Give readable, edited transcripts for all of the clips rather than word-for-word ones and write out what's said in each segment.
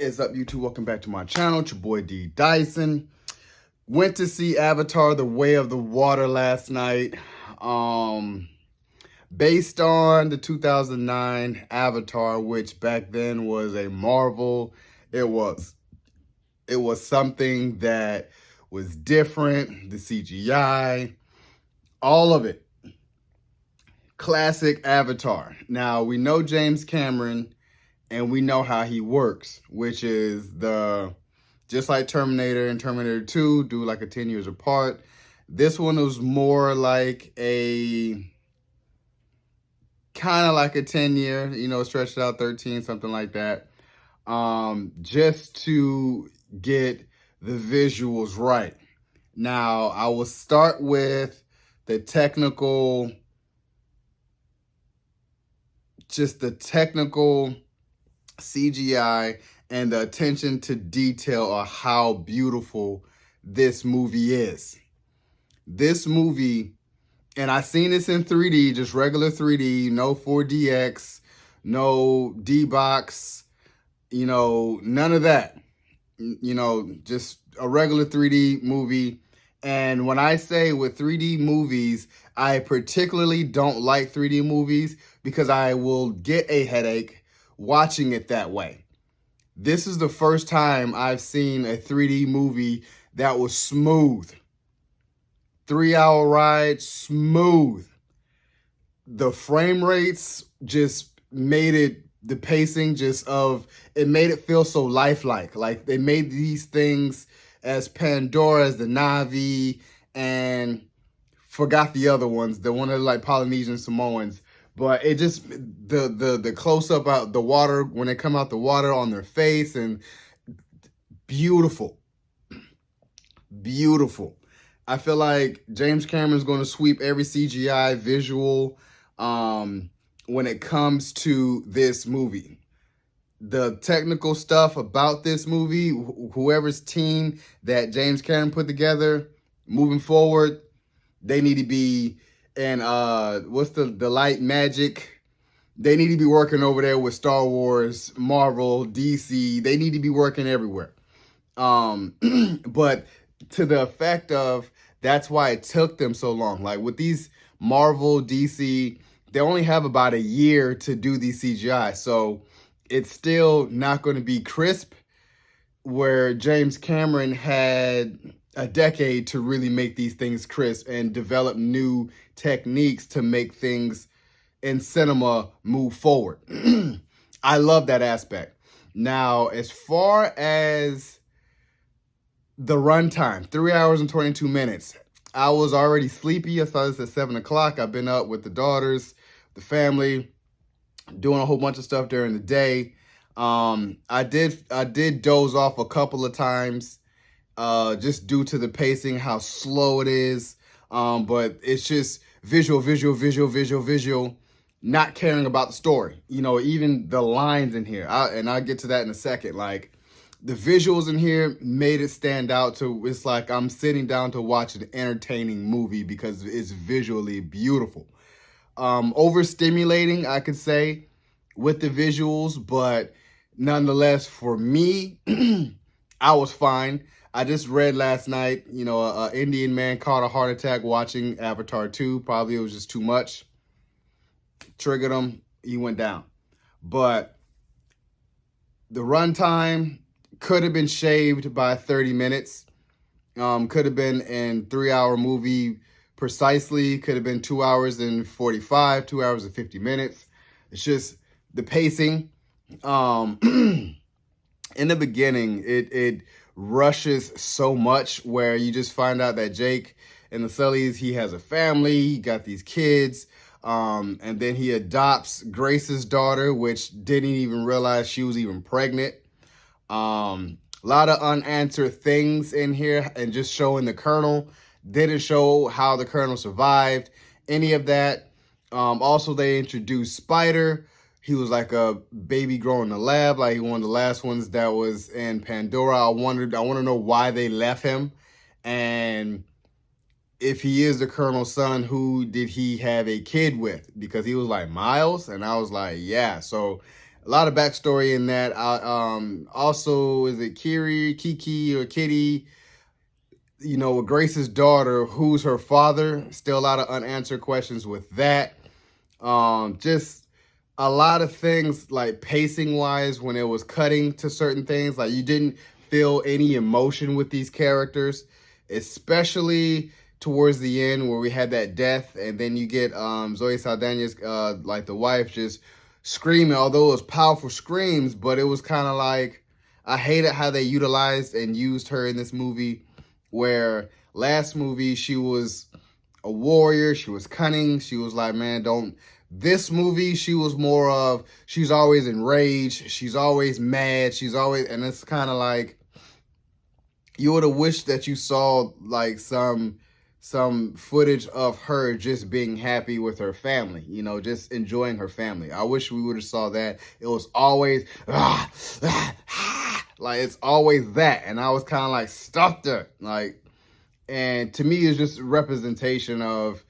What is up, YouTube? Welcome back to my channel. It's your boy D Dyson. Went to see Avatar: The Way of the Water last night. Based on the 2009 Avatar, which back then was a marvel. It was something that was different. The CGI, all of it. Classic Avatar. Now, we know James Cameron, and we know how he works, which is just like Terminator and Terminator 2, do like a 10 years apart. This one was more like kind of like a 10-year, stretched out 13, something like that. Just to get the visuals right. Now, I will start with the technical CGI and the attention to detail of how beautiful this movie is. This movie, and I seen this in 3D, just regular 3D, no 4DX, no D-Box, none of that. Just a regular 3D movie. And when I say with 3D movies, I particularly don't like 3D movies because I will get a headache watching it that way. This is the first time I've seen a 3D movie that was smooth. 3-hour ride, smooth. The frame rates just made it, the pacing it made it feel so lifelike. Like they made these things as Pandora, as the Na'vi, and forgot the other ones, the one that like Polynesian Samoans. But it just, the close-up out the water, when they come out the water on their face, and beautiful. Beautiful. I feel like James Cameron's going to sweep every CGI visual when it comes to this movie. The technical stuff about this movie, whoever's team that James Cameron put together, moving forward, they need to be, and what's the light magic? They need to be working over there with Star Wars, Marvel, DC. They need to be working everywhere. But to the effect of, that's why it took them so long. Like with these Marvel, DC, they only have about a year to do these CGI. So it's still not going to be crisp, where James Cameron had a decade to really make these things crisp and develop new techniques to make things in cinema move forward. I love that aspect. Now, as far as the runtime, 3 hours and 22 minutes. I was already sleepy. I saw this at 7 o'clock. I've been up with the daughters, the family, doing a whole bunch of stuff during the day. I did doze off a couple of times, just due to the pacing, how slow it is. But it's just visual, not caring about the story. Even the lines in here, and I'll get to that in a second. Like, the visuals in here made it stand out to, it's like I'm sitting down to watch an entertaining movie because it's visually beautiful. Overstimulating, I could say, with the visuals, but nonetheless, for me, I was fine. I just read last night, an Indian man caught a heart attack watching Avatar 2. Probably it was just too much. Triggered him. He went down. But the runtime could have been shaved by 30 minutes. Could have been in 3-hour movie precisely. Could have been 2 hours and 45, 2 hours and 50 minutes. It's just the pacing. In the beginning, it rushes so much, where you just find out that Jake and the Sullys, he has a family, he got these kids, and then he adopts Grace's daughter, which didn't even realize she was even pregnant. A lot of unanswered things in here, and just showing the Colonel. Didn't show how the Colonel survived, any of that. Also, they introduced Spider. He was like a baby growing in the lab, like one of the last ones that was in Pandora. I want to know why they left him. And if he is the Colonel's son, who did he have a kid with? Because he was like, Miles? And I was like, yeah. So lot of backstory in that. Also, is it Kiki or Kitty? You know, Grace's daughter, who's her father? Still a lot of unanswered questions with that. Just a lot of things like pacing wise when it was cutting to certain things, like you didn't feel any emotion with these characters, especially towards the end where we had that death, and then you get Zoe Saldana's like the wife just screaming, although it was powerful screams, but it was kind of like, I hated how they utilized and used her in this movie, where last movie she was a warrior, she was cunning, she was like, man, don't. This movie, she was more of, she's always enraged, she's always mad, she's always, and it's kind of like, you would have wished that you saw like some footage of her just being happy with her family, you know, just enjoying her family. I wish we would have saw that. It was always, like, it's always that. And I was kind of like, stop that. Like, and to me, it's just a representation of,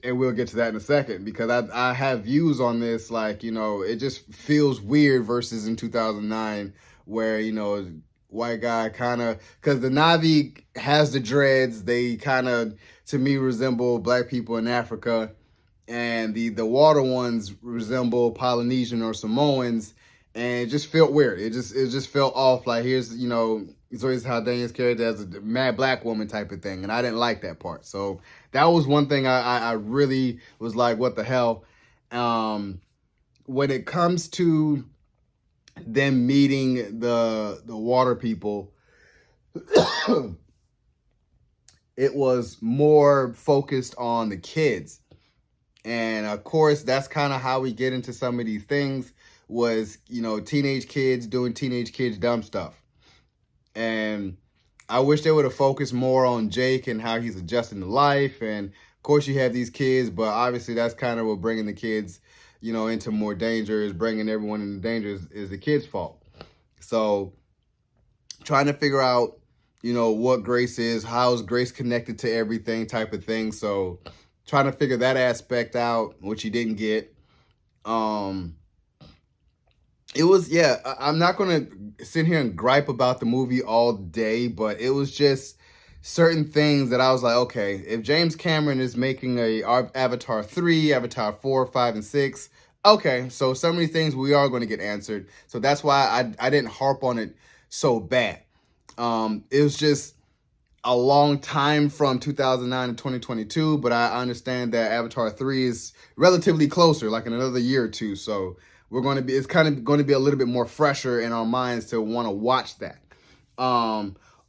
and we'll get to that in a second, because I have views on this, like, you know, it just feels weird versus in 2009 where, you know, white guy kind of, because the Navi has the dreads, they kind of, to me, resemble black people in Africa, and the water ones resemble Polynesian or Samoans, and it just felt weird. It just felt off. Like, here's, you know, Zoe Saldana's character as a mad black woman type of thing, and I didn't like that part. So that was one thing I really was like, what the hell? When it comes to them meeting the water people, it was more focused on the kids. And of course, that's kind of how we get into some of these things, was, you know, teenage kids doing teenage kids dumb stuff. And I wish they would have focused more on Jake and how he's adjusting to life. And of course you have these kids, but obviously that's kind of what bringing the kids, you know, into more danger, is bringing everyone into danger is the kids' fault. So trying to figure out, you know, what Grace is, how is Grace connected to everything type of thing. So trying to figure that aspect out, which you didn't get. It was, yeah, I'm not going to sit here and gripe about the movie all day, but it was just certain things that I was like, okay, if James Cameron is making a Avatar 3, Avatar 4, 5, and 6, okay, so some of these things we are going to get answered. So that's why I didn't harp on it so bad. It was just a long time from 2009 to 2022, but I understand that Avatar 3 is relatively closer, like in another year or two. So we're going to be, it's kind of going to be a little bit more fresher in our minds to want to watch that.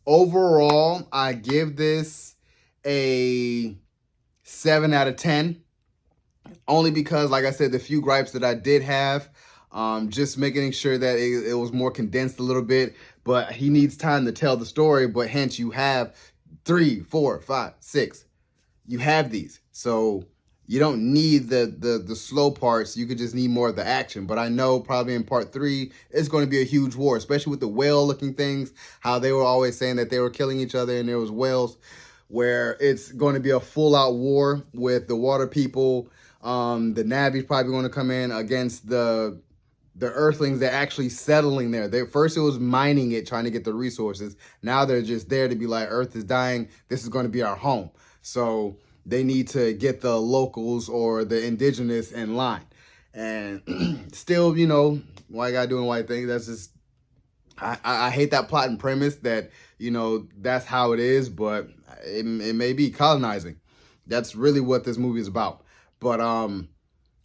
Overall, I give this a 7 out of 10, only because, like I said, the few gripes that I did have, just making sure that it was more condensed a little bit, but he needs time to tell the story, but hence you have 3, 4, 5, 6. You have these. So you don't need the slow parts. You could just need more of the action. But I know probably in part 3, it's going to be a huge war, especially with the whale-looking things, how they were always saying that they were killing each other and there was whales, where it's going to be a full-out war with the water people. The Navi's probably going to come in against the Earthlings that actually settling there. First it was mining it, trying to get the resources. Now they're just there to be like, Earth is dying. This is going to be our home. So they need to get the locals or the indigenous in line. And still, you know, white guy doing white things. That's just, I hate that plot and premise that, you know, that's how it is, but it may be colonizing. That's really what this movie is about. But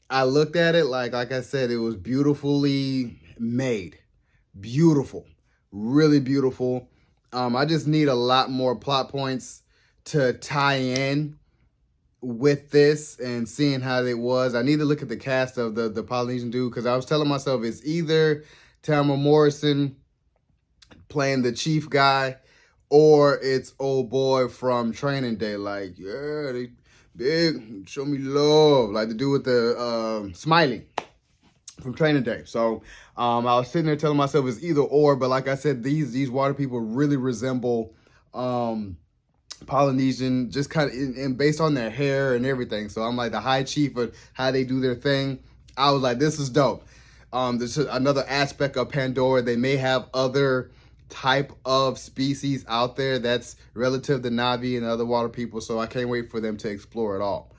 I looked at it like I said, it was beautifully made. Beautiful. Really beautiful. I just need a lot more plot points to tie in with this and seeing how it was. I need to look at the cast of the Polynesian dude, because I was telling myself it's either Tamara Morrison playing the chief guy, or it's old boy from Training Day. Like, yeah, they big, show me love. Like the dude with the smiley from Training Day. So I was sitting there telling myself it's either or, but like I said, these water people really resemble Polynesian, just kind of and based on their hair and everything. So I'm like, the high chief of how they do their thing, I was like, this is dope. There's another aspect of Pandora. They may have other type of species out there that's relative to Navi and other water people. So I can't wait for them to explore it all.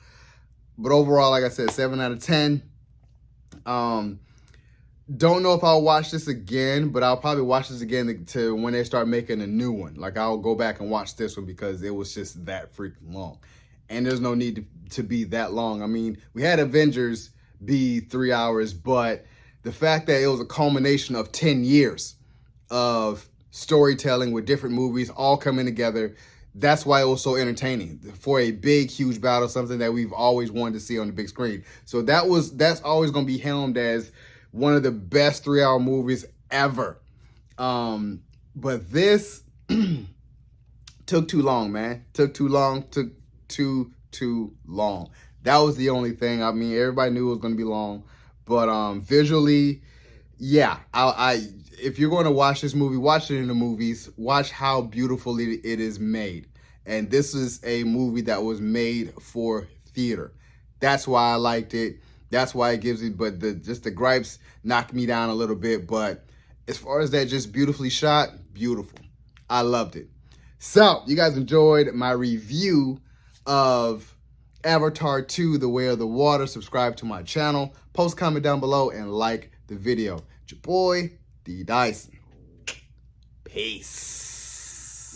But overall, like I said, 7 out of 10. Don't know if I'll watch this again, but I'll probably watch this again to when they start making a new one. Like, I'll go back and watch this one because it was just that freaking long. And there's no need to be that long. I mean, we had Avengers be 3 hours, but the fact that it was a culmination of 10 years of storytelling with different movies all coming together, that's why it was so entertaining for a big, huge battle, something that we've always wanted to see on the big screen. So that's always going to be helmed as one of the best 3-hour movies ever. But this took too long, man. Took too long. That was the only thing. I mean, everybody knew it was going to be long. But visually, yeah. If you're going to watch this movie, watch it in the movies. Watch how beautifully it is made. And this is a movie that was made for theater. That's why I liked it. That's why it gives it, but just the gripes knocked me down a little bit. But as far as that, just beautifully shot, beautiful. I loved it. So, you guys enjoyed my review of Avatar 2, The Way of the Water. Subscribe to my channel. Post, comment down below, and like the video. It's your boy, D. Dyson. Peace.